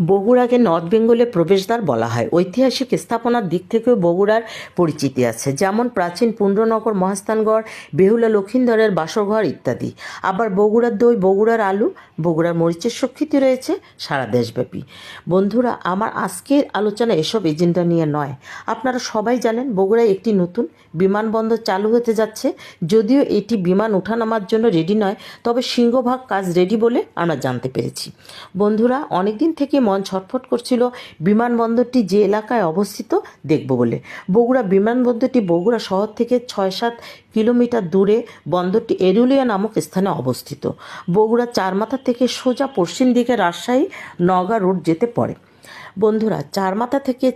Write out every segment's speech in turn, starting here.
বগুড়াকে north বেঙ্গলের প্রবেশদ্বার বলা হয়। ঐতিহাসিক স্থাপনার দিক থেকেও বগুড়ার পরিচিতি আছে, যেমন প্রাচীন পুণ্ড্রনগর, মহাস্থানগড়, বেহুলা লক্ষিন্দরের বাসরঘর ইত্যাদি। আবার বগুড়ার দই, বগুড়ার আলু, বগুড়ার মরিচের স্বীকৃতি রয়েছে সারা দেশব্যাপী। বন্ধুরা, আমার আজকের আলোচনা এসব এজেন্ডা নিয়ে নয়। আপনারা সবাই জানেন বগুড়ায় একটি নতুন বিমানবন্দর চালু হতে যাচ্ছে। যদিও এটি বিমান ওঠানামার জন্য রেডি নয়, তবে সিংহভাগ কাজ রেডি বলে আমরা জানতে পেরেছি। বন্ধুরা, অনেকদিন থেকে মন ছটফট করছিল বিমানবন্দরটি যে এলাকায় অবস্থিত দেখব বলে। বগুড়া বিমানবন্দরটি বগুড়া শহর থেকে 6-7 কিলোমিটার দূরে বন্দরটি এরুলিয়া নামক স্থানে অবস্থিত। বগুড়া চারমাথা থেকে সোজা পশ্চিম দিকে রাজশাহী নওগাঁ রোড যেতে পড়ে। বন্ধুরা, চারমাথা থেকে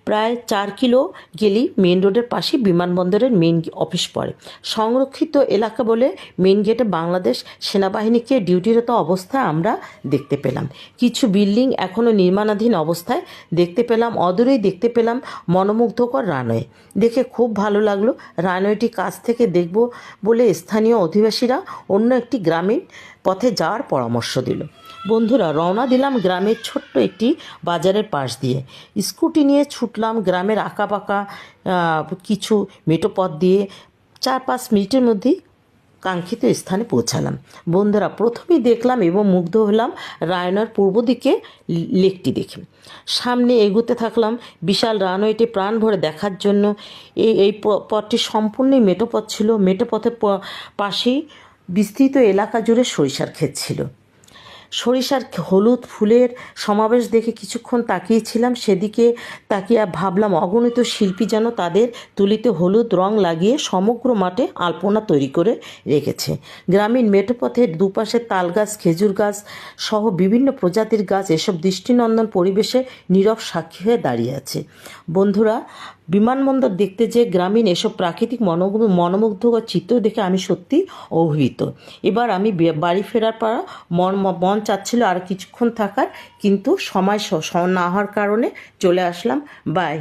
প্রায় 4 কিলো গেলেই মেন রোডের পাশে বিমানবন্দরের মেন অফিস পড়ে। সংরক্ষিত এলাকা বলে মেন গেটে বাংলাদেশ সেনাবাহিনীকে ডিউটিরত অবস্থায় আমরা দেখতে পেলাম। কিছু বিল্ডিং এখনও নির্মাণাধীন অবস্থায় দেখতে পেলাম। অদূরেই দেখতে পেলাম মনোমুগ্ধকর রানওয়ে। দেখে খুব ভালো লাগলো। রানওয়েটি কাছ থেকে দেখব বলে স্থানীয় অধিবাসীরা অন্য একটি গ্রামীণ পথে যাওয়ার পরামর্শ দিল। বন্ধুরা, রওনা দিলাম গ্রামের ছোট্ট একটি বাজারের পাশ দিয়ে। স্কুটি নিয়ে ছুটলাম গ্রামের আঁকাবাঁকা কিছু মেঠো পথ দিয়ে। 4-5 মিনিটের মধ্যেই কাঙ্ক্ষিত স্থানে পৌঁছালাম। বন্ধুরা, প্রথমেই দেখলাম এবং মুগ্ধ হলাম রায়নার পূর্ব দিকে লেকটি দেখে। সামনে এগোতে থাকলাম। বিশাল রানওয়েটি প্রাণ ভরে দেখার জন্য এই পথটি সম্পূর্ণই মেঠো পথ ছিল। মেঠো পথের পাশেই বিস্তৃত এলাকা জুড়ে সরিষার ক্ষেত ছিল। সরিষার হলুদ ফুলের সমাবেশ দেখে কিছুক্ষণ তাকিয়েছিলাম। সেদিকে তাকিয়ে ভাবলাম অগণিত শিল্পী যেন তাদের তুলিতে হলুদ রং লাগিয়ে সমগ্র মাঠে আলপনা তৈরি করে রেখেছে। গ্রামীণ মেঠোপথের দুপাশে তাল গাছ, খেজুর গাছ সহ বিভিন্ন প্রজাতির গাছ এসব দৃষ্টিনন্দন পরিবেশে নীরব সাক্ষী হয়ে দাঁড়িয়ে আছে। বন্ধুরা, বিমানবন্দর দেখতে যে গ্রামীণ এসব প্রাকৃতিক মনোমুগ্ধকর চিত্র দেখে আমি সত্যি অভিভূত। এবার আমি বাড়ি ফেরার পর মন চাচ্ছিল আর কিছুক্ষণ থাকার, কিন্তু সময় না হওয়ার কারণে চলে আসলাম। বাই।